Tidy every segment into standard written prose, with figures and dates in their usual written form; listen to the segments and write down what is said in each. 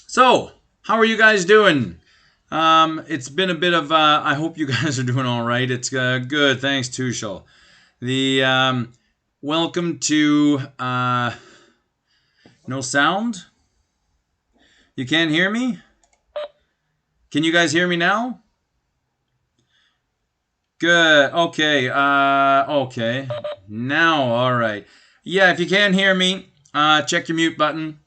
So, how are you guys doing? It's been a bit of, I hope you guys are doing all right. It's good. Thanks, Tushel. Welcome to, no sound? You can't hear me? Can you guys hear me now? Good. Okay. Okay. Now, all right. Yeah, if you can't hear me, check your mute button.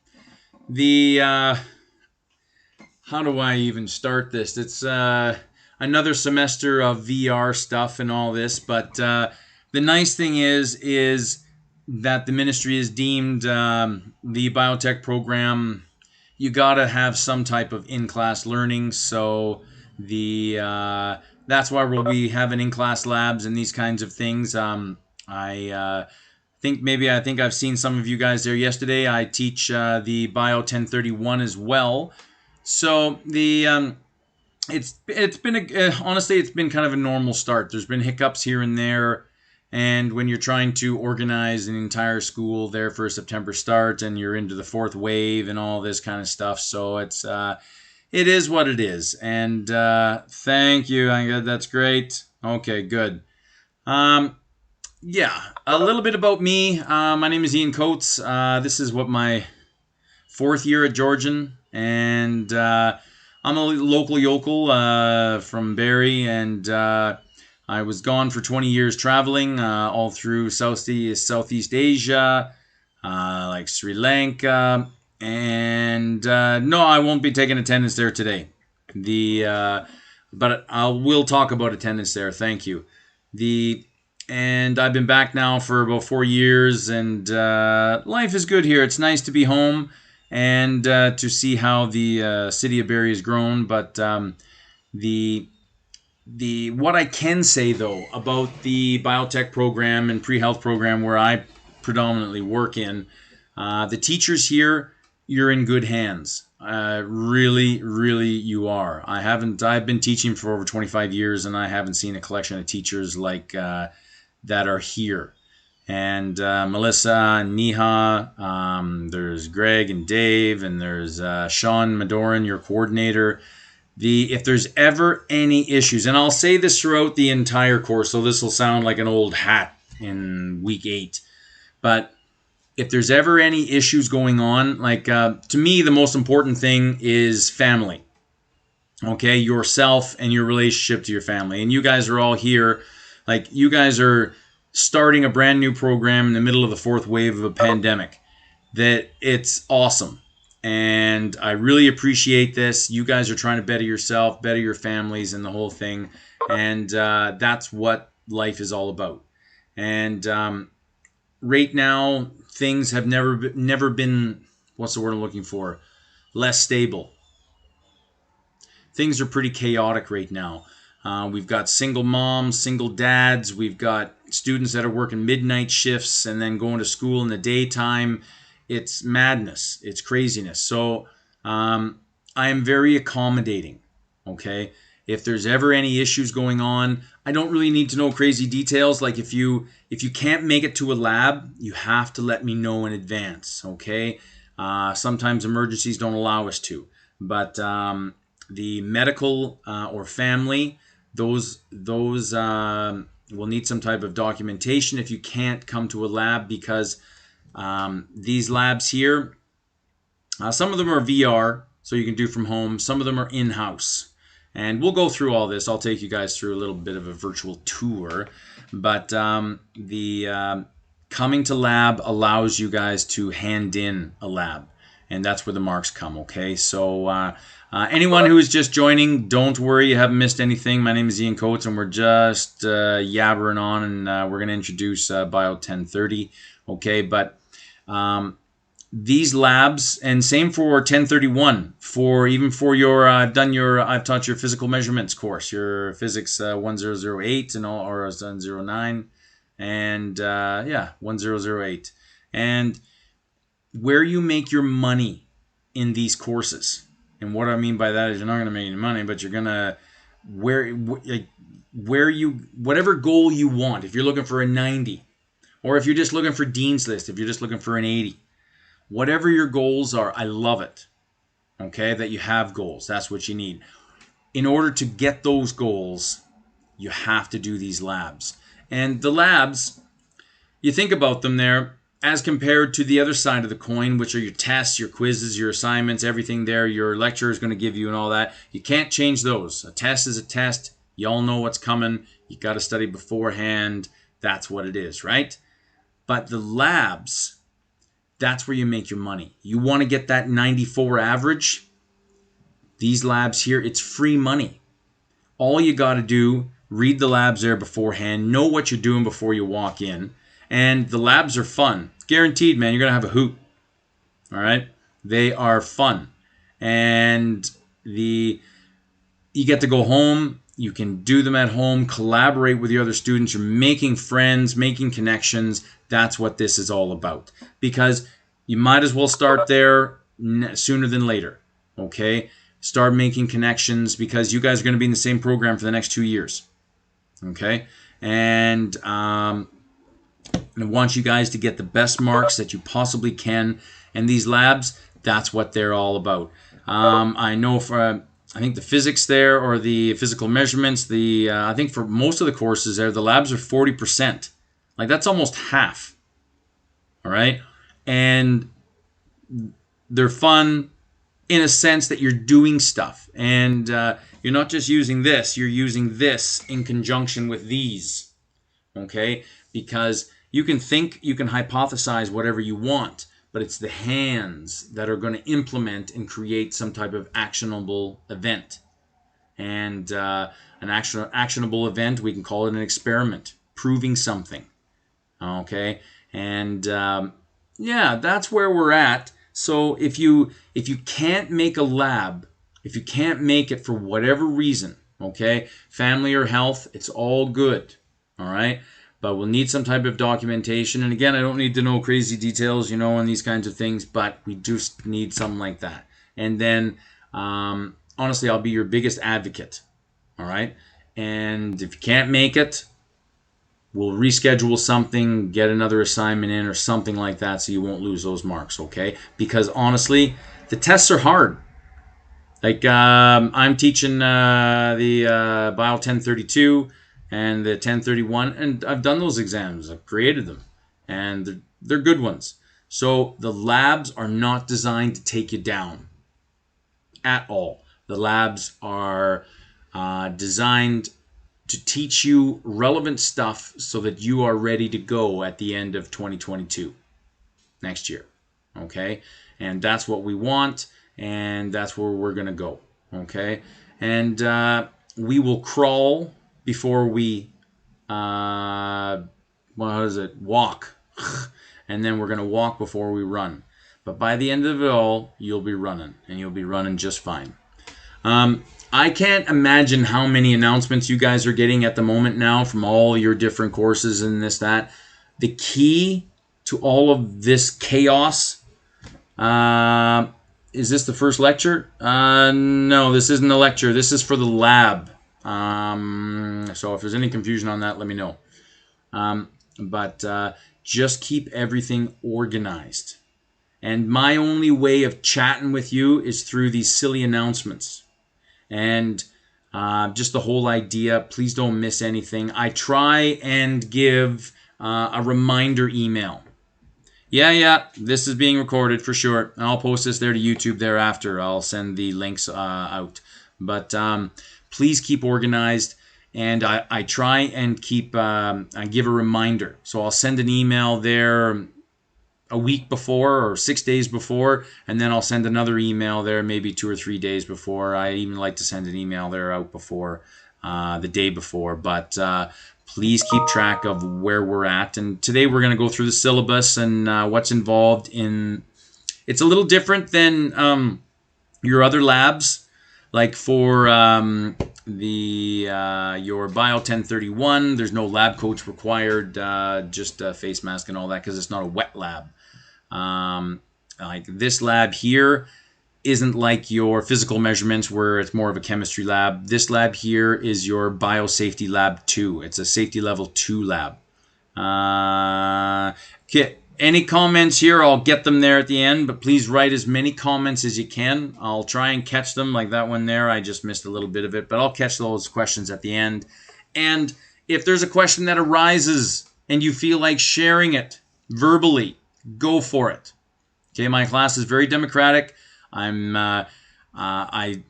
How do I even start this? It's another semester of VR stuff and all this, but the nice thing is that the ministry has deemed the biotech program, you gotta have some type of in-class learning. So that's why we'll be having in-class labs and these kinds of things. I think I've seen some of you guys there yesterday. I teach the Bio 1031 as well. So it's been honestly, it's been kind of a normal start. There's been hiccups here and there, and when you're trying to organize an entire school there for a September start, and you're into the fourth wave and all this kind of stuff, so it is what it is. And thank you, that's great. Okay, good. Yeah, a little bit about me. My name is Ian Coates. This is what my 4th year at Georgian, and I'm a local yokel from Barrie, and I was gone for 20 years traveling all through Southeast Asia, like Sri Lanka, and no, I won't be taking attendance there today. But I will talk about attendance there. Thank you. And I've been back now for about 4 years, and life is good here. It's nice to be home and to see how the city of Barrie has grown. But what I can say though about the biotech program and pre-health program where I predominantly work in, the teachers here, you're in good hands. Really, really, you are. I've been teaching for over 25 years, and I haven't seen a collection of teachers like that are here. And Melissa and Neha, there's Greg and Dave, and there's Sean Madoran, your coordinator. If there's ever any issues, and I'll say this throughout the entire course, so this will sound like an old hat in week 8, but if there's ever any issues going on, like to me, the most important thing is family. Okay, yourself and your relationship to your family. And you guys are all here, like you guys are starting a brand new program in the middle of the 4th wave of a pandemic. That it's awesome. And I really appreciate this. You guys are trying to better yourself, better your families, and the whole thing. And that's what life is all about. And right now, things have never been, what's the word I'm looking for? Less stable. Things are pretty chaotic right now. We've got single moms, single dads. We've got students that are working midnight shifts and then going to school in the daytime. It's madness. It's craziness. So I am very accommodating. Okay. If there's ever any issues going on, I don't really need to know crazy details. Like if you can't make it to a lab, you have to let me know in advance. Okay. Sometimes emergencies don't allow us to, but the medical or family, those will need some type of documentation if you can't come to a lab, because these labs here, some of them are VR, so you can do from home. Some of them are in-house. And we'll go through all this. I'll take you guys through a little bit of a virtual tour. But the coming to lab allows you guys to hand in a lab. And that's where the marks come, okay? So anyone who is just joining, don't worry, you haven't missed anything. My name is Ian Coates, and we're just yabbering on, and we're going to introduce Bio 1030, okay? But these labs, and same for 1031, even for your, I've taught your physical measurements course, your physics 1008 and all, or 1009, and 1008. And where you make your money in these courses, and what I mean by that is you're not going to make any money, but you're going to, whatever goal you want, if you're looking for a 90, or if you're just looking for Dean's List, if you're just looking for an 80, whatever your goals are, I love it. Okay, that you have goals. That's what you need. In order to get those goals, you have to do these labs. And the labs, you think about them there as compared to the other side of the coin, which are your tests, your quizzes, your assignments, everything there your lecturer is going to give you and all that. You can't change those. A test is a test. You all know what's coming. You got to study beforehand. That's what it is, right? But the labs, that's where you make your money. You want to get that 94 average? These labs here, it's free money. All you got to do, read the labs there beforehand, know what you're doing before you walk in. And the labs are fun. Guaranteed, man, you're going to have a hoot. All right? They are fun. And you get to go home. You can do them at home, collaborate with your other students. You're making friends, making connections. That's what this is all about. Because you might as well start there sooner than later. Okay? Start making connections because you guys are going to be in the same program for the next 2 years. Okay? And I want you guys to get the best marks that you possibly can. And these labs, that's what they're all about. I know for, I think the physics there, or the physical measurements, I think for most of the courses there, the labs are 40%. Like, that's almost half. All right? And they're fun in a sense that you're doing stuff. And you're not just using this, you're using this in conjunction with these. Okay? Because you can think, you can hypothesize whatever you want, but it's the hands that are going to implement and create some type of actionable event. And an actionable event, we can call it an experiment, proving something. Okay? And yeah, that's where we're at. So if you can't make a lab, if you can't make it for whatever reason, okay, family or health, it's all good. All right? But we'll need some type of documentation. And again, I don't need to know crazy details, and these kinds of things, but we just need something like that. And then, honestly, I'll be your biggest advocate. All right? And if you can't make it, we'll reschedule something, get another assignment in or something like that so you won't lose those marks, okay? Because honestly, the tests are hard. Like, I'm teaching the Biol 1032 and the 1031, and I've done those exams. I've created them, and they're good ones. So the labs are not designed to take you down at all. The labs are designed to teach you relevant stuff so that you are ready to go at the end of 2022, next year, okay? And that's what we want, and that's where we're going to go, okay? And we will crawl before we, walk. And then we're going to walk before we run. But by the end of it all, you'll be running, and you'll be running just fine. I can't imagine how many announcements you guys are getting at the moment now from all your different courses and this, that. The key to all of this chaos, is this the first lecture? No, this isn't the lecture. This is for the lab. So if there's any confusion on that, let me know. But just keep everything organized. And my only way of chatting with you is through these silly announcements. And just the whole idea, please don't miss anything. I try and give a reminder email. Yeah, this is being recorded for sure. I'll post this there to YouTube thereafter. I'll send the links out. But please keep organized. And I try and I give a reminder. So I'll send an email there a week before or 6 days before, and then I'll send another email there maybe 2 or 3 days before. I even like to send an email there out before, the day before. But please keep track of where we're at. And today we're going to go through the syllabus and what's involved in. It's a little different than your other labs. Like for your Bio 1031, there's no lab coats required, just a face mask and all that, because it's not a wet lab. Like this lab here isn't like your physical measurements where it's more of a chemistry lab. This lab here is your Biosafety Lab 2. It's a safety level 2 lab. Okay, Any comments here, I'll get them there at the end, but please write as many comments as you can. I'll try and catch them, like that one there. I just missed a little bit of it, but I'll catch those questions at the end. And if there's a question that arises and you feel like sharing it verbally, go for it. Okay, my class is very democratic. I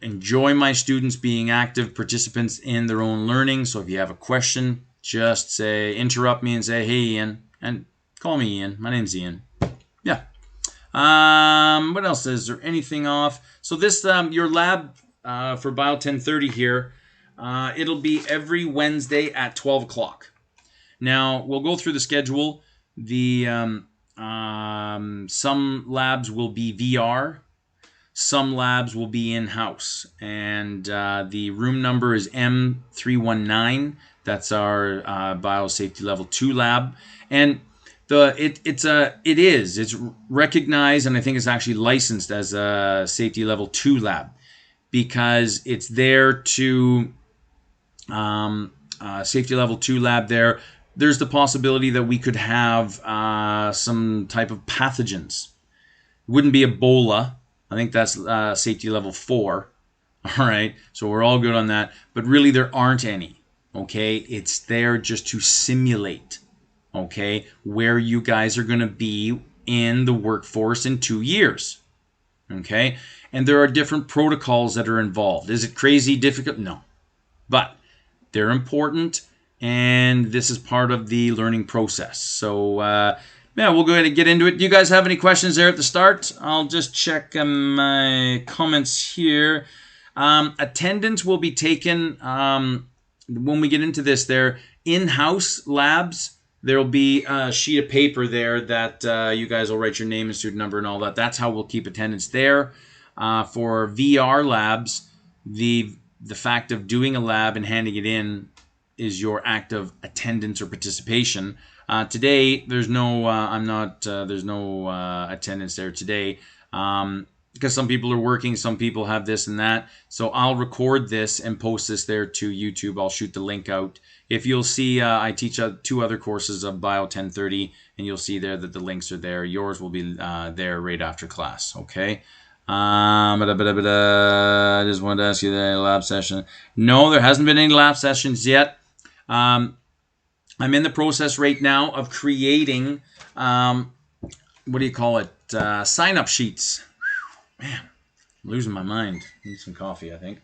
enjoy my students being active participants in their own learning. So if you have a question, just interrupt me and say, hey, Ian, and call me Ian. My name's Ian. Yeah. What else? Is there anything off? So this, your lab for Bio 1030 here, it'll be every Wednesday at 12 o'clock. Now, we'll go through the schedule. Some labs will be VR. Some labs will be in-house. And the room number is M319. That's our Biosafety Level 2 lab. And it's recognized, and I think it's actually licensed as a Safety Level 2 lab because it's there to Safety Level 2 lab there. There's the possibility that we could have some type of pathogens. Wouldn't be Ebola. I think that's Safety Level 4. All right, so we're all good on that. But really, there aren't any. Okay, it's there just to simulate. Okay, where you guys are going to be in the workforce in 2 years. Okay, and there are different protocols that are involved. Is it crazy difficult? No, but they're important, and this is part of the learning process. So yeah, we'll go ahead and get into it. Do you guys have any questions there at the start? I'll just check my comments here. Attendance will be taken when we get into this. There, in-house labs. There will be a sheet of paper there that you guys will write your name and student number and all that. That's how we'll keep attendance there. For VR labs, the fact of doing a lab and handing it in is your act of attendance or participation. Today, there's no attendance there today because some people are working, some people have this and that. So I'll record this and post this there to YouTube. I'll shoot the link out. If you'll see, I teach 2 other courses of Bio 1030, and you'll see there that the links are there. Yours will be there right after class, okay? I just wanted to ask you the lab session. No, there hasn't been any lab sessions yet. I'm in the process right now of creating, what do you call it, sign-up sheets. Man, I'm losing my mind. Need some coffee, I think.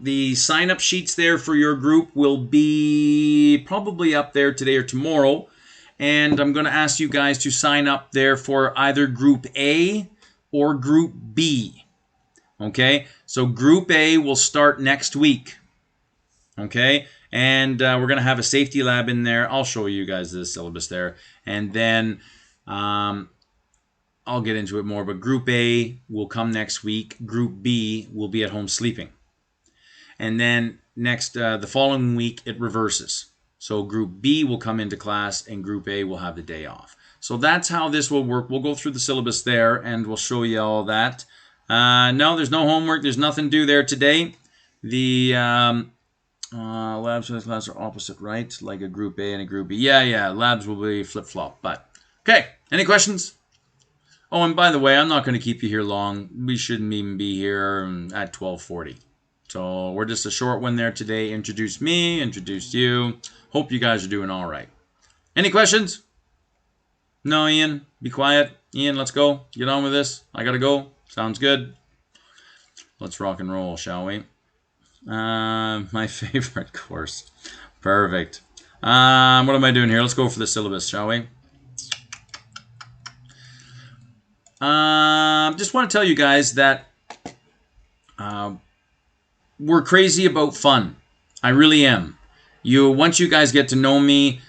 The sign-up sheets there for your group will be probably up there today or tomorrow. And I'm going to ask you guys to sign up there for either Group A or Group B. Okay? So Group A will start next week. Okay? And we're going to have a safety lab in there. I'll show you guys the syllabus there. And then I'll get into it more. But Group A will come next week. Group B will be at home sleeping. And then next, the following week, it reverses. So Group B will come into class and Group A will have the day off. So that's how this will work. We'll go through the syllabus there and we'll show you all that. No, there's no homework. There's nothing due there today. The labs for this class are opposite, right? Like a Group A and a Group B. Yeah, labs will be flip-flop. But, okay, any questions? Oh, and by the way, I'm not going to keep you here long. We shouldn't even be here at 12:40. So we're just a short one there today. Introduced me, introduced you. Hope you guys are doing all right. Any questions? No, Ian? Be quiet. Ian, let's go. Get on with this. I got to go. Sounds good. Let's rock and roll, shall we? My favorite course. Perfect. What am I doing here? Let's go for the syllabus, shall we? Just want to tell you guys that we're crazy about fun. I really am. Once you guys get to know me,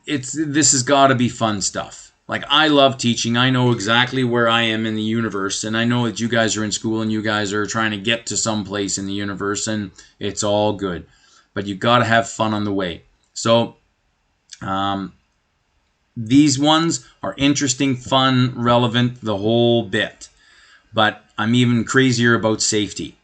this has got to be fun stuff. Like, I love teaching. I know exactly where I am in the universe, and I know that you guys are in school and you guys are trying to get to some place in the universe, and it's all good. But you got to have fun on the way. So these ones are interesting, fun, relevant, the whole bit. But I'm even crazier about safety.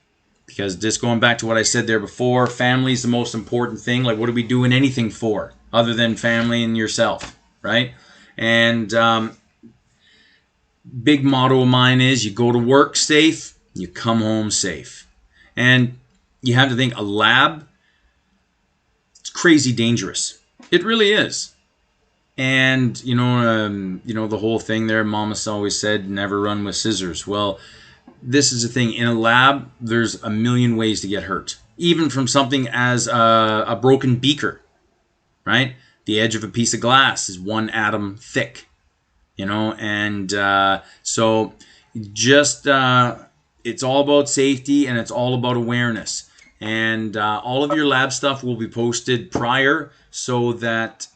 Because just going back to what I said there before, family is the most important thing. Like, what are we doing anything for other than family and yourself? right? And big motto of mine is you go to work safe, you come home safe. And you have to think a lab, it's crazy dangerous. It really is. And you know the whole thing there. Mama's always said, never run with scissors. Well, this is the thing. In a lab, there's a million ways to get hurt, even from something as a broken beaker, right? The edge of a piece of glass is 1 atom thick, and so just it's all about safety and it's all about awareness. And all of your lab stuff will be posted prior so that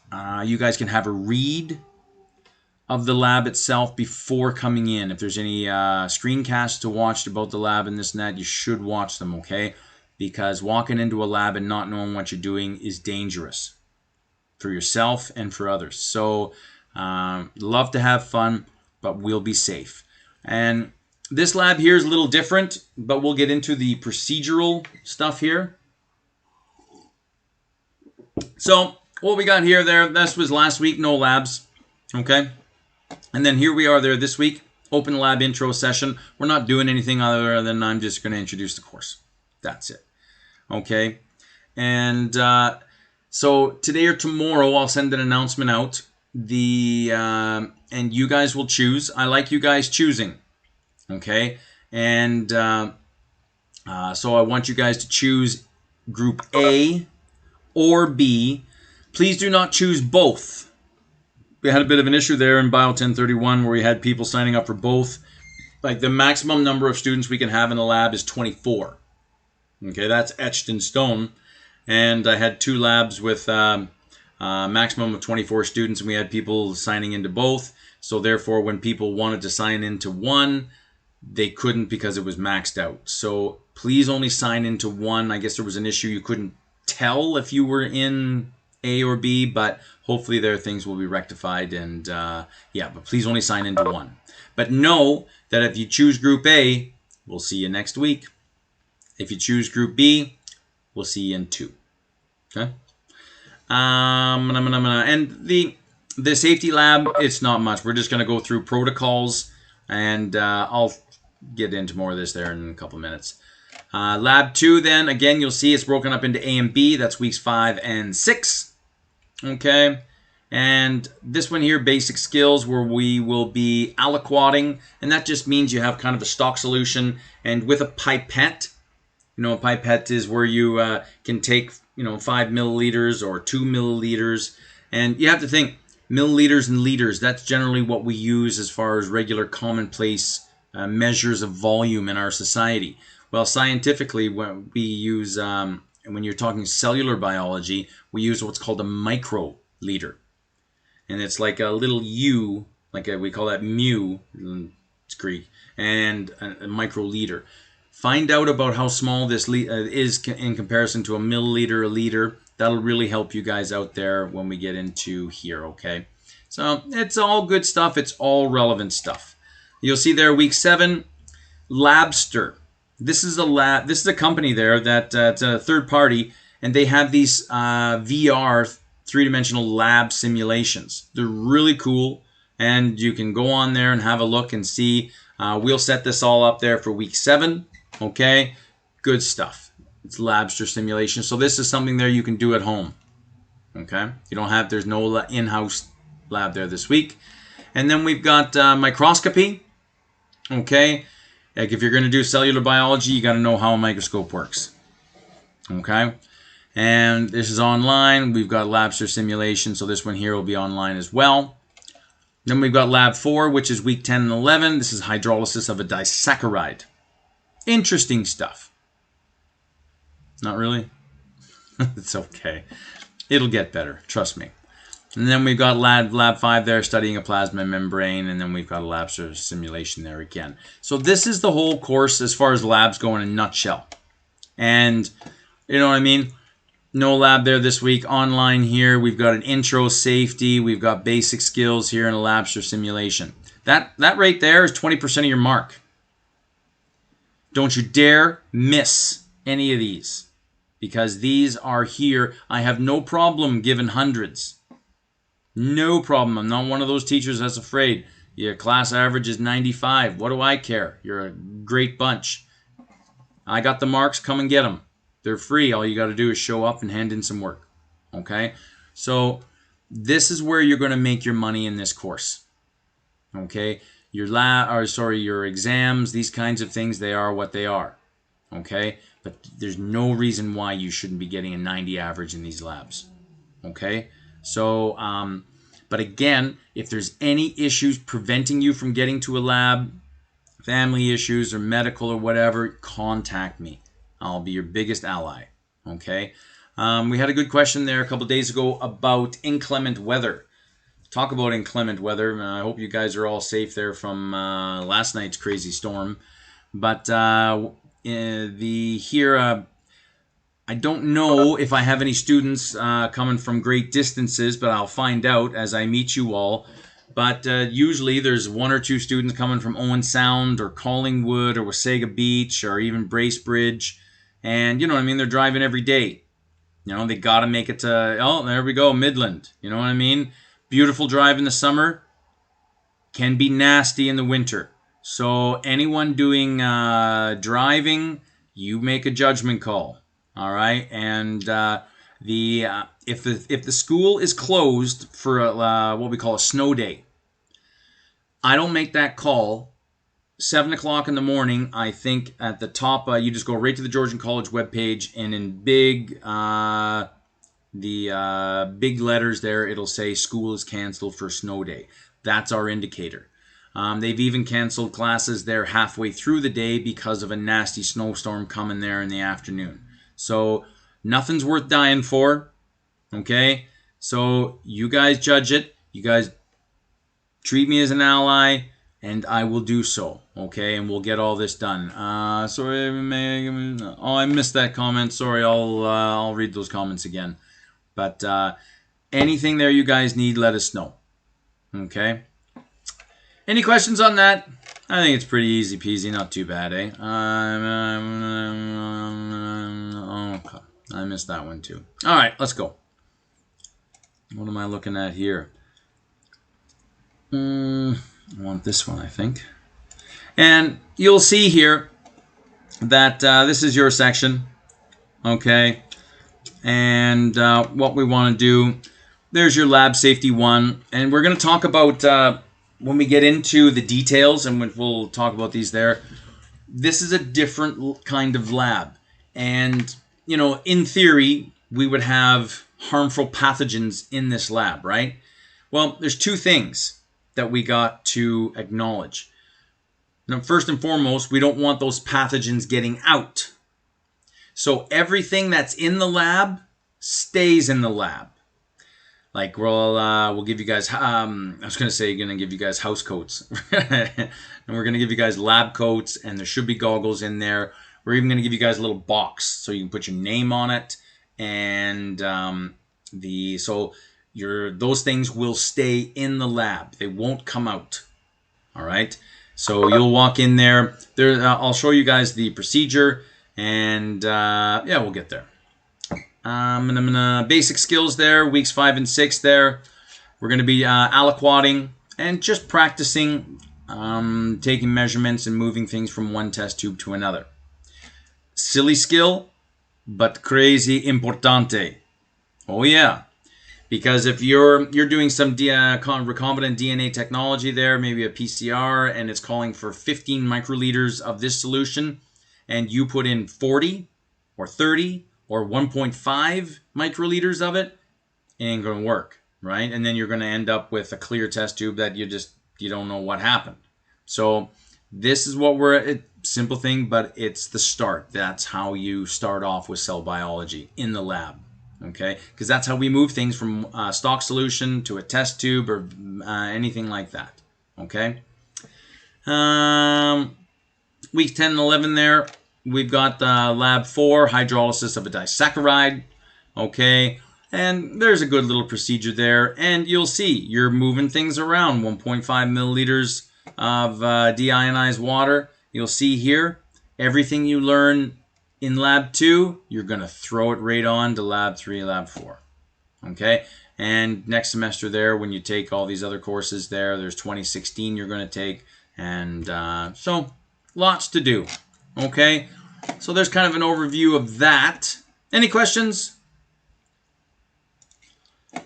you guys can have a read of the lab itself before coming in. If there's any screencasts to watch about the lab and this and that, you should watch them, okay? Because walking into a lab and not knowing what you're doing is dangerous for yourself and for others. So love to have fun, but we'll be safe. And this lab here is a little different, but we'll get into the procedural stuff here. So what we got here, this was last week, no labs, okay? And then here we are there this week, open lab intro session. We're not doing anything other than I'm just going to introduce the course. That's it, okay? And so today or tomorrow, I'll send an announcement out. And you guys will choose. I like you guys choosing, okay? And so I want you guys to choose group A or B. Please do not choose both. We had a bit of an issue there in Bio 1031 where we had people signing up for both. Like the maximum number of students we can have in a lab is 24. Okay, that's etched in stone. And I had 2 labs with maximum of 24 students, and we had people signing into both. So therefore, when people wanted to sign into one, they couldn't because it was maxed out. So please only sign into one. I guess there was an issue. You couldn't tell if you were in A or B, but hopefully there things will be rectified. And yeah, but please only sign into one. But know that if you choose Group A, we'll see you next week. If you choose Group B, we'll see you in 2. Okay. And the safety lab, it's not much. We're just going to go through protocols, and I'll get into more of this there in a couple of minutes. Lab 2, then, again, you'll see it's broken up into A and B. That's weeks 5 and 6. Okay. And this one here, basic skills, where we will be aliquoting, and that just means you have kind of a stock solution, and with a pipette. A pipette is where you can take, 5 milliliters or 2 milliliters. And you have to think, milliliters and liters, that's generally what we use as far as regular commonplace measures of volume in our society. Well, scientifically, when we use, when you're talking cellular biology, we use what's called a microliter. And it's like a little u, we call that mu, it's Greek, and a microliter. Find out about how small this is in comparison to a milliliter, a liter. That'll really help you guys out there when we get into here, okay? So it's all good stuff. It's all relevant stuff. You'll see there, week 7, Labster. This is a lab. This is a company there that it's a third party, and they have these VR 3-dimensional lab simulations. They're really cool, and you can go on there and have a look and see. We'll set this all up there for week 7. Okay, good stuff. It's Labster simulation. So this is something there you can do at home. Okay, there's no in-house lab there this week. And then we've got microscopy. Okay, like if you're going to do cellular biology, you got to know how a microscope works. Okay, and this is online. We've got Labster simulation, so this one here will be online as well. Then we've got lab 4, which is week 10 and 11. This is hydrolysis of a disaccharide. Interesting stuff. Not really? It's okay. It'll get better. Trust me. And then we've got lab 5 there, studying a plasma membrane. And then we've got a Labster simulation there again. So this is the whole course as far as labs go in a nutshell. And you know what I mean? No lab there this week. Online here, we've got an intro safety. We've got basic skills here in a Labster simulation. That right there is 20% of your mark. Don't you dare miss any of these, because these are here. I have no problem giving hundreds. No problem. I'm not one of those teachers that's afraid. Your class average is 95. What do I care? You're a great bunch. I got the marks. Come and get them. They're free. All you got to do is show up and hand in some work. Okay? So this is where you're going to make your money in this course. Okay? Your exams, these kinds of things, they are what they are. Okay? But there's no reason why you shouldn't be getting a 90 average in these labs. Okay? So, but again, if there's any issues preventing you from getting to a lab, family issues or medical or whatever, contact me. I'll be your biggest ally. Okay? We had a good question there a couple days ago about inclement weather. Talk about inclement weather. I hope you guys are all safe there from last night's crazy storm. But I don't know if I have any students coming from great distances, but I'll find out as I meet you all. But usually there's 1 or 2 students coming from Owen Sound or Collingwood or Wasaga Beach or even Bracebridge. And, you know what I mean? They're driving every day. You know, they got to make it to, oh, there we go, Midland. You know what I mean? Beautiful drive in the summer, can be nasty in the winter. So anyone doing driving, you make a judgment call. All right, and if the school is closed for what we call a snow day, I don't make that call. 7 o'clock in the morning, I think at the top, you just go right to the Georgian College webpage, and in big big letters there, it'll say school is canceled for snow day. That's our indicator. They've even canceled classes there halfway through the day because of a nasty snowstorm coming there in the afternoon. So nothing's worth dying for, okay? So you guys judge it. You guys treat me as an ally, and I will do so, okay? And we'll get all this done. Sorry, I missed that comment. Sorry, I'll read those comments again. But anything there you guys need, let us know, okay? Any questions on that? I think it's pretty easy peasy, not too bad, eh? Okay. I missed that one too. All right, let's go. What am I looking at here? I want this one, I think. And you'll see here that this is your section, okay? And what we want to do, there's your lab safety 1. And we're going to talk about, when we get into the details, and we'll talk about these there, this is a different kind of lab. And, you know, in theory, we would have harmful pathogens in this lab, right? Well, there's 2 things that we got to acknowledge. Now, first and foremost, we don't want those pathogens getting out. So everything that's in the lab stays in the lab. Like, we'll give you guys, I was going to say, going to give you guys house coats. And we're going to give you guys lab coats, and there should be goggles in there. We're even going to give you guys a little box so you can put your name on it. And those things will stay in the lab. They won't come out. All right? So you'll walk in there. I'll show you guys the procedure, and yeah, we'll get there. I'm gonna basic skills there, weeks 5 and 6 there. We're gonna be aliquoting and just practicing taking measurements and moving things from one test tube to another. Silly skill, but crazy importante. Oh yeah, because if you're doing some recombinant DNA technology there, maybe a PCR, and it's calling for 15 microliters of this solution, and you put in 40 or 30 or 1.5 microliters of it, it ain't going to work, right? And then you're going to end up with a clear test tube that you don't know what happened. So this is what simple thing, but it's the start. That's how you start off with cell biology in the lab, okay? Because that's how we move things from stock solution to a test tube or anything like that, okay? Week 10 and 11 there. We've got lab 4, hydrolysis of a disaccharide, okay? And there's a good little procedure there. And you'll see, you're moving things around, 1.5 milliliters of deionized water. You'll see here, everything you learn in lab 2, you're going to throw it right on to lab 3, lab 4, okay? And next semester there, when you take all these other courses there, there's 2016 you're going to take. And so lots to do. Okay, so there's kind of an overview of that. Any questions?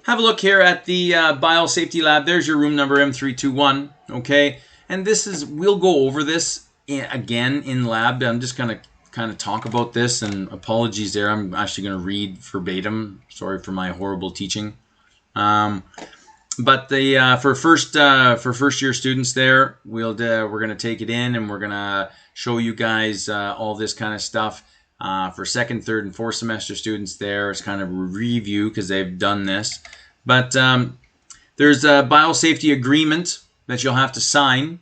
Have a look here at the Biosafety Lab. There's your room number M321. Okay, and this is, we'll go over this again in lab. I'm just going to kind of talk about this, and apologies there. I'm actually going to read verbatim. Sorry for my horrible teaching. But the for first year students there, we're going to take it in and we're going to show you guys all this kind of stuff. For second, third, and fourth semester students there, it's kind of a review because they've done this. But there's a biosafety agreement that you'll have to sign,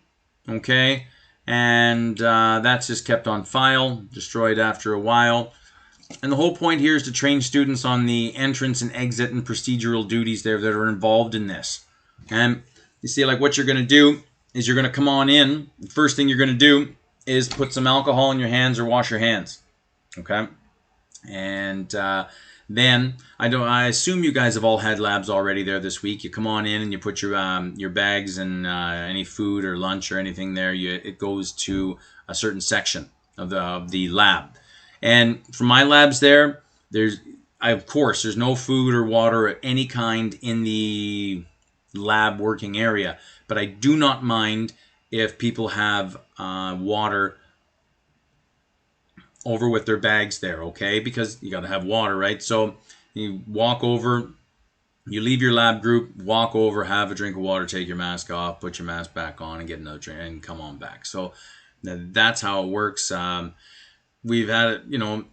okay? And that's just kept on file, destroyed after a while. And the whole point here is to train students on the entrance and exit and procedural duties there that are involved in this. And you see, like, what you're going to do is you're going to come on in. The first thing you're going to do is put some alcohol in your hands or wash your hands. Okay? And then, I assume you guys have all had labs already there this week. You come on in and you put your bags and any food or lunch or anything there. It goes to a certain section of the lab. And for my labs there, of course, there's no food or water of any kind in the lab working area. But I do not mind if people have water over with their bags there, okay? Because you got to have water, right? So you walk over, you leave your lab group, walk over, have a drink of water, take your mask off, put your mask back on, and get another drink, and come on back. So that's how it works. We've had it,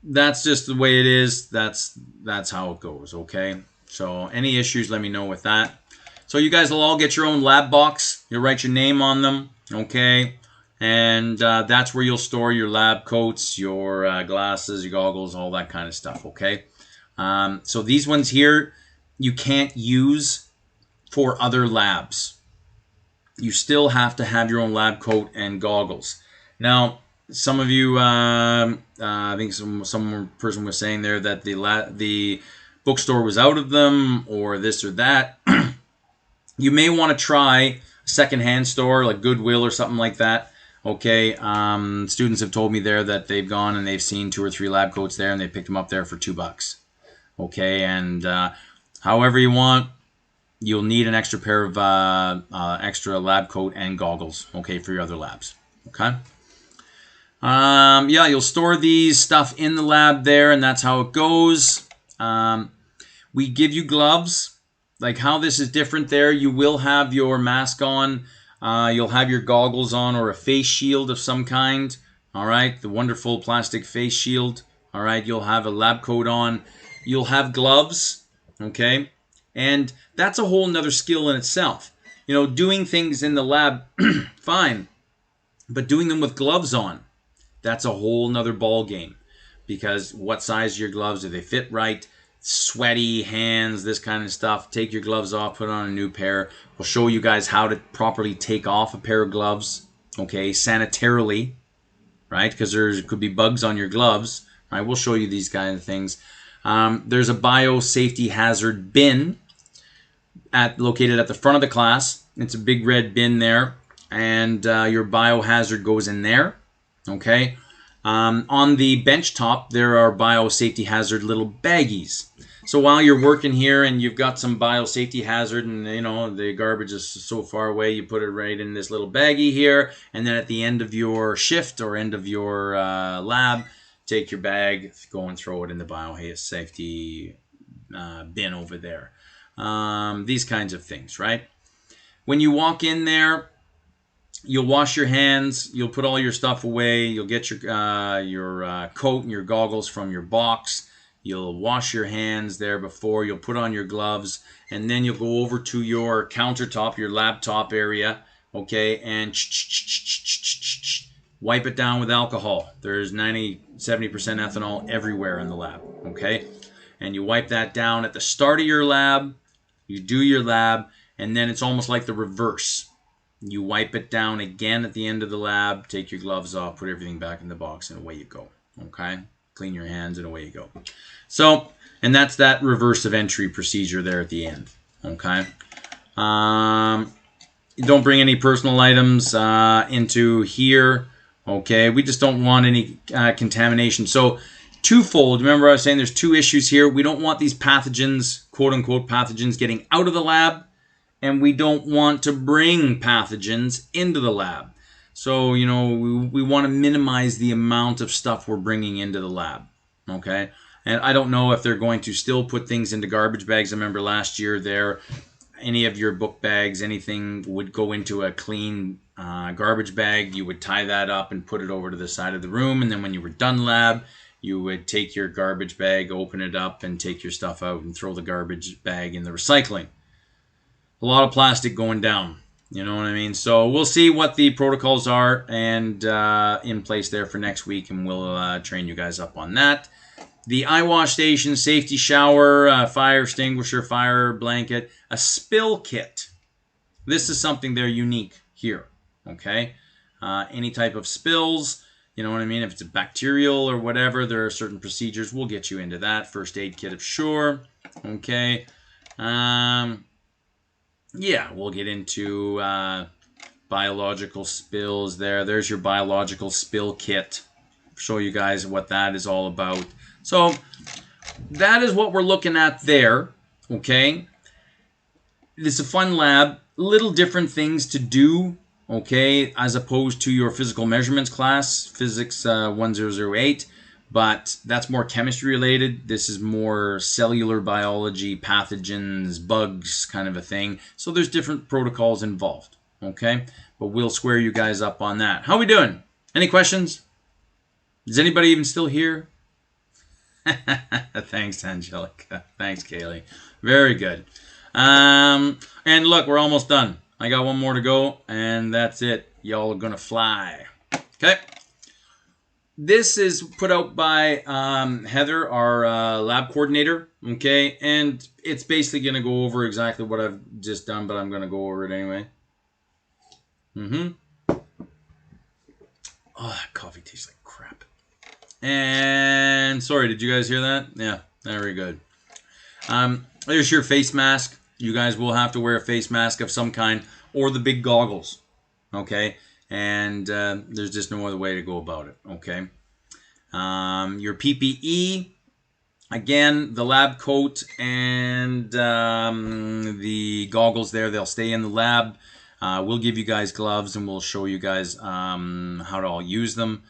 that's just the way it is. That's how it goes, okay? So any issues, let me know with that. So you guys will all get your own lab box. You'll write your name on them, okay? And that's where you'll store your lab coats, your glasses, your goggles, all that kind of stuff, okay? So these ones here, you can't use for other labs. You still have to have your own lab coat and goggles. Now, some of you, I think some person was saying there that the bookstore was out of them or this or that. You may want to try a secondhand store like Goodwill or something like that. Okay, students have told me there that they've gone and they've seen 2 or 3 lab coats there and they picked them up there for $2. Okay, and however you want, you'll need an extra pair of extra lab coat and goggles, okay, for your other labs. Okay. Yeah, you'll store these stuff in the lab there, and that's how it goes. We give you gloves. Like how this is different there, you will have your mask on. You'll have your goggles on or a face shield of some kind. All right, the wonderful plastic face shield. All right, you'll have a lab coat on. You'll have gloves, okay? And that's a whole nother skill in itself. Doing things in the lab, fine. But doing them with gloves on, that's a whole nother ball game. Because what size are your gloves? Do they fit right? Sweaty hands, this kind of stuff. Take your gloves off, put on a new pair. We'll show you guys how to properly take off a pair of gloves, okay, sanitarily, right? Because there could be bugs on your gloves, right? We'll show you these kind of things. There's a biosafety hazard bin located at the front of the class. It's a big red bin there, and your biohazard goes in there, okay? On the bench top, there are biosafety hazard little baggies. So while you're working here and you've got some biosafety hazard and the garbage is so far away, you put it right in this little baggie here, and then at the end of your shift or end of your lab, take your bag, go and throw it in the biosafety bin over there. These kinds of things, right? When you walk in there, you'll wash your hands, you'll put all your stuff away, you'll get your coat and your goggles from your box, you'll wash your hands there before, you'll put on your gloves, and then you'll go over to your countertop, your laptop area, okay, and wipe it down with alcohol. There's 70% ethanol everywhere in the lab, okay? And you wipe that down at the start of your lab, you do your lab, and then it's almost like the reverse. You wipe it down again at the end of the lab, take your gloves off, put everything back in the box, and away you go. Okay? Clean your hands, and away you go. So, And that's that reverse of entry procedure there at the end. Okay. Don't bring any personal items into here. Okay. We just don't want any contamination. So twofold. Remember I was saying there's two issues here. We don't want these pathogens, quote unquote pathogens, getting out of the lab. And we don't want to bring pathogens into the lab. So, you know, we want to minimize the amount of stuff we're bringing into the lab. Okay. And I don't know if they're going to still put things into garbage bags. I remember last year there, any of your book bags, anything would go into a clean garbage bag. You would tie that up and put it over to the side of the room. And then when you were done lab, you would take your garbage bag, open it up, and take your stuff out and throw the garbage bag in the recycling. A lot of plastic going down. You know what I mean? So we'll see what the protocols are and in place there for next week, and we'll train you guys up on that. The eye wash station, safety shower, fire extinguisher, fire blanket, a spill kit. This is something they're unique here, okay? Any type of spills, you know what I mean? If it's a bacterial or whatever, there are certain procedures. We'll get you into that. First aid kit of sure, okay? Yeah, we'll get into biological spills there. There's your biological spill kit. Show you guys what that is all about. So that is what we're looking at there, okay? It's a fun lab, little different things to do, okay, as opposed to your physical measurements class, physics 1008, but that's more chemistry related. This is more cellular biology, pathogens, bugs kind of a thing. So there's different protocols involved, okay? But we'll square you guys up on that. How we doing? Any questions? Is anybody even still here? Thanks, Angelica. Thanks, Kaylee. Very good. And look, we're almost done. I got one more to go, and that's it. Y'all are going to fly. Okay. This is put out by Heather, our lab coordinator. Okay. And it's basically going to go over exactly what I've just done, but I'm going to go over it anyway. Oh, that coffee tastes like crap. And sorry, did you guys hear that? Yeah, very good. There's your face mask. You guys will have to wear a face mask of some kind or the big goggles. Okay, and there's just no other way to go about it. Okay, your PPE. Again, the lab coat and the goggles there, they'll stay in the lab. We'll give you guys gloves and we'll show you guys how to all use them.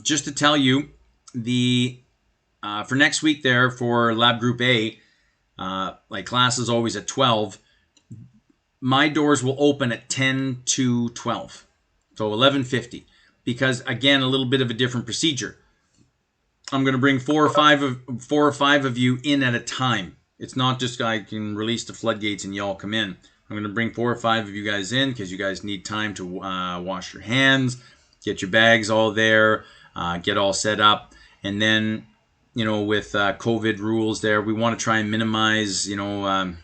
Just to tell you, for next week there for Lab Group A, like class is always at 12, my doors will open at 10 to 12, so 11:50, because again, a little bit of a different procedure. I'm going to bring four or five of you in at a time. It's not just I can release the floodgates and y'all come in. I'm going to bring 4 or 5 of you guys in because you guys need time to wash your hands, get your bags all there, get all set up. And then, you know, with COVID rules there, we want to try and minimize, you know,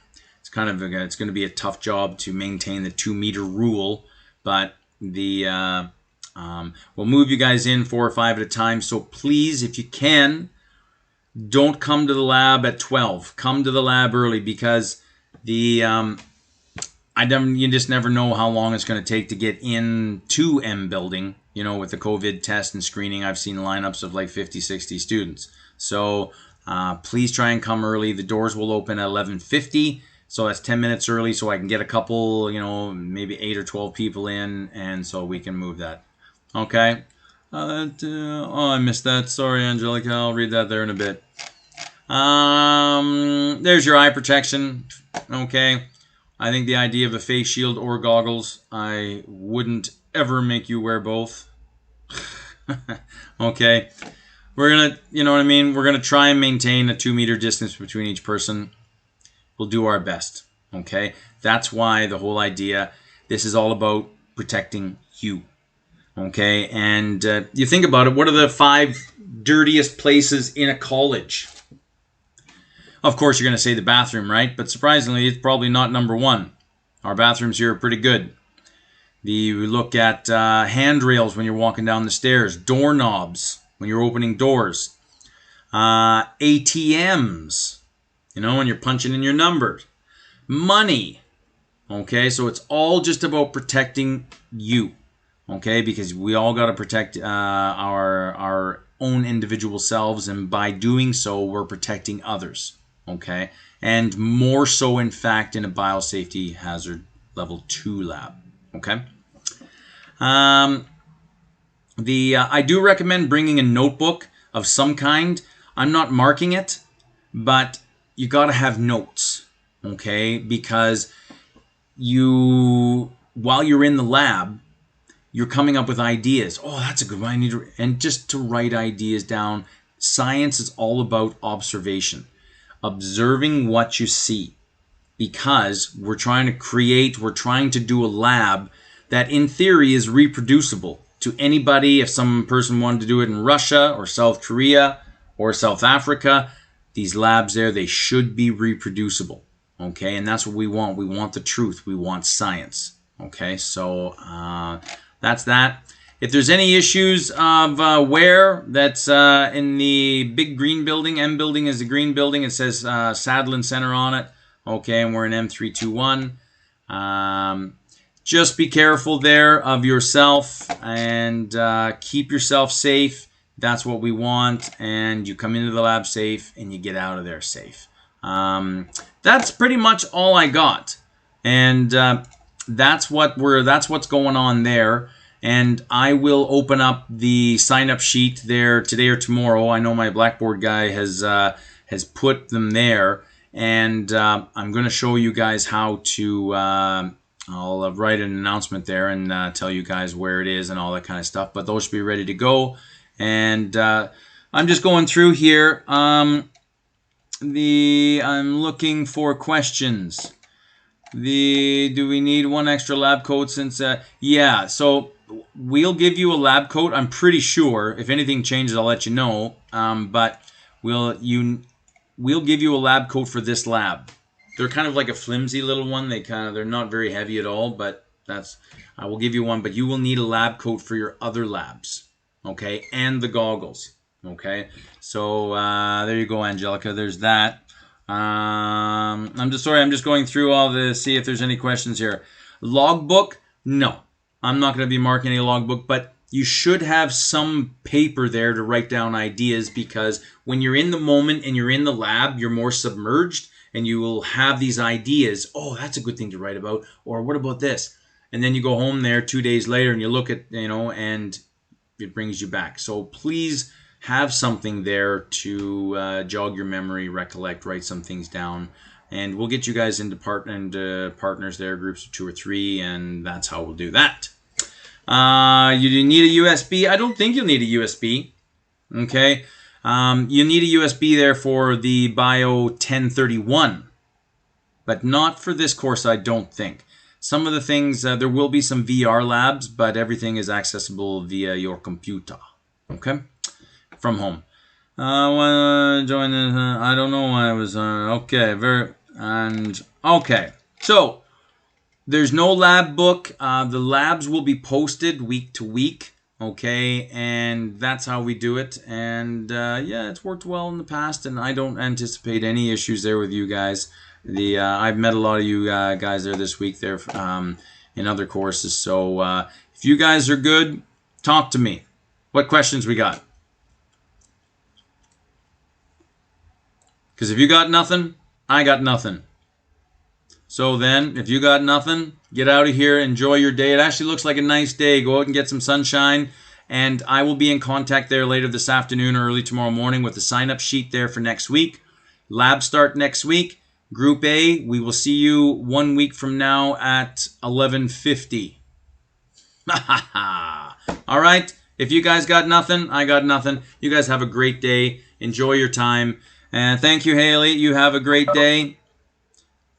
it's going to be a tough job to maintain the 2-meter rule, but we'll move you guys in 4 or 5 at a time. So please, if you can, don't come to the lab at 12. Come to the lab early because you just never know how long it's going to take to get into M building. You know, with the COVID test and screening, I've seen lineups of like 50, 60 students. So please try and come early. The doors will open at 11:50. So that's 10 minutes early so I can get a couple, you know, maybe 8 or 12 people in, and so we can move that. Okay. Oh, I missed that. Sorry, Angelica. I'll read that there in a bit. There's your eye protection. Okay. I think the idea of a face shield or goggles, I wouldn't ever make you wear both. Okay. We're going to, you know what I mean? We're going to try and maintain a 2-meter distance between each person. We'll do our best. Okay. That's why the whole idea, this is all about protecting you. Okay. And you think about it, what are the 5 dirtiest places in a college? Of course, you're going to say the bathroom, right? But surprisingly, it's probably not number 1. Our bathrooms here are pretty good. You look at handrails when you're walking down the stairs, doorknobs when you're opening doors. ATMs, you know, when you're punching in your numbers. Money. Okay, so it's all just about protecting you. Okay, because we all got to protect our own individual selves, and by doing so, we're protecting others. Okay, and more so, in fact, in a biosafety hazard level 2 lab. Okay. I do recommend bringing a notebook of some kind. I'm not marking it, but you got to have notes. Okay, because while you're in the lab, you're coming up with ideas. Oh, that's a good one. I need to, and just to write ideas down. Science is all about observation, observing what you see, because we're trying to do a lab that in theory is reproducible to anybody. If some person wanted to do it in Russia or South Korea or South Africa, these labs there, they should be reproducible. Okay, and that's what we want. We want the truth. We want science. Okay, so that's that. If there's any issues of where, that's in the big green building. M building is the green building. It says Sadlin Center on it. Okay, and we're in M321. Just be careful there of yourself and keep yourself safe. That's what we want. And you come into the lab safe and you get out of there safe. That's pretty much all I got. And that's what's going on there. And I will open up the sign-up sheet there today or tomorrow. I know my Blackboard guy has put them there. And I'm going to show you guys how to, I'll write an announcement there and tell you guys where it is and all that kind of stuff. But those should be ready to go. And I'm just going through here. I'm looking for questions. Do we need one extra lab coat since, yeah, so we'll give you a lab coat. I'm pretty sure. If anything changes, I'll let you know. But we'll give you a lab coat for this lab. They're kind of like a flimsy little one. They're not very heavy at all, but I will give you one. But you will need a lab coat for your other labs, okay, and the goggles, okay. So there you go, Angelica. There's that. I'm just going through all this, see if there's any questions here. Logbook? No, I'm not going to be marking any logbook, but you should have some paper there to write down ideas, because when you're in the moment and you're in the lab, you're more submerged and you will have these ideas. Oh, that's a good thing to write about. Or what about this? And then you go home there 2 days later and you look at, and it brings you back. So please have something there to jog your memory, recollect, write some things down. And we'll get you guys into partners there, groups of 2 or 3, and that's how we'll do that. You need a USB? I don't think you'll need a USB. Okay. You need a USB there for the Bio 1031, but not for this course, I don't think. Some of the things, there will be some VR labs, but everything is accessible via your computer. Okay. From home. Join the, I don't know why I was okay. Okay. So there's no lab book. The labs will be posted week to week. Okay, and that's how we do it. And yeah, it's worked well in the past, and I don't anticipate any issues there with you guys. I've met a lot of you guys there this week there in other courses. So if you guys are good, talk to me. What questions we got? Because if you got nothing, I got nothing. So then, if you got nothing, get out of here, enjoy your day. It actually looks like a nice day. Go out and get some sunshine. And I will be in contact there later this afternoon or early tomorrow morning with the sign-up sheet there for next week. Lab start next week. Group A, we will see you 1 week from now at 11:50. All right. If you guys got nothing, I got nothing. You guys have a great day. Enjoy your time. And thank you, Haley. You have a great day.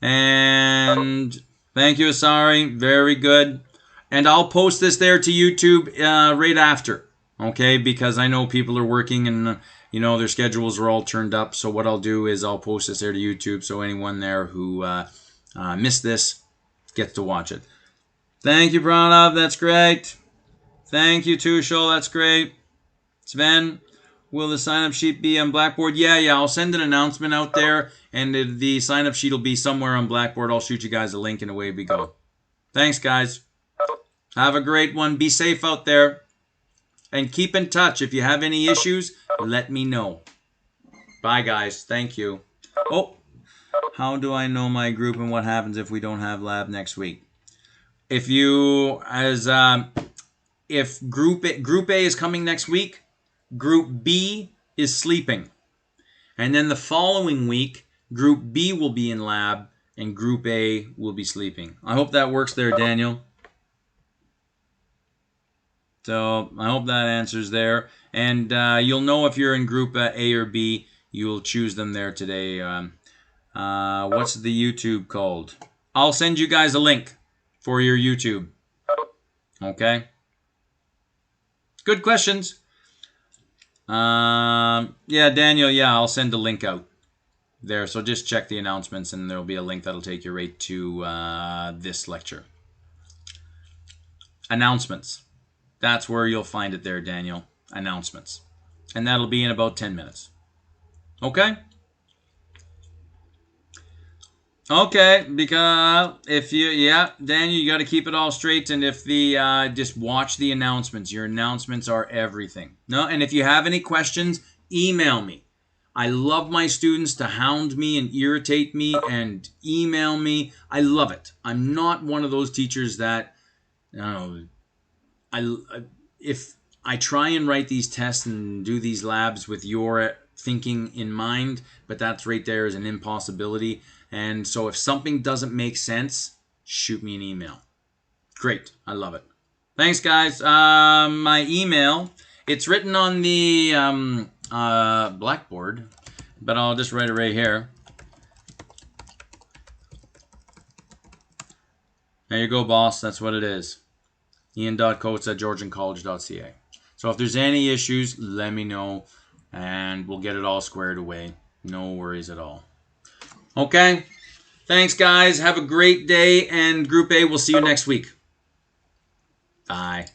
And thank you, Asari. Very good. And I'll post this there to YouTube right after. Okay? Because I know people are working and, their schedules are all turned up. So what I'll do is I'll post this there to YouTube. So anyone there who missed this gets to watch it. Thank you, Pranav. That's great. Thank you, Tushel. That's great. Sven. Will the sign-up sheet be on Blackboard? Yeah. I'll send an announcement out there, and the sign-up sheet will be somewhere on Blackboard. I'll shoot you guys a link, and away we go. Thanks, guys. Have a great one. Be safe out there. And keep in touch. If you have any issues, let me know. Bye, guys. Thank you. Oh, how do I know my group and what happens if we don't have lab next week? If Group A is coming next week, Group B is sleeping. And then the following week, Group B will be in lab and Group A will be sleeping. I hope that works there, Daniel. So I hope that answers there. And you'll know if you're in Group A or B. You'll choose them there today. What's the YouTube called? I'll send you guys a link for your YouTube. Okay? Good questions. Yeah, Daniel, yeah, I'll send a link out there. So just check the announcements and there'll be a link that'll take you right to this lecture. Announcements. That's where you'll find it there, Daniel. Announcements. And that'll be in about 10 minutes. Okay? Okay, because Daniel, you got to keep it all straight. And if just watch the announcements. Your announcements are everything. No, and if you have any questions, email me. I love my students to hound me and irritate me and email me. I love it. I'm not one of those teachers that, if I try and write these tests and do these labs with your thinking in mind, but that's right there is an impossibility. And so if something doesn't make sense, shoot me an email. Great. I love it. Thanks, guys. My email, it's written on the Blackboard, but I'll just write it right here. There you go, boss. That's what it is. Ian.coates@georgiancollege.ca. So if there's any issues, let me know, and we'll get it all squared away. No worries at all. Okay? Thanks, guys. Have a great day, and Group A, we'll see you next week. Bye.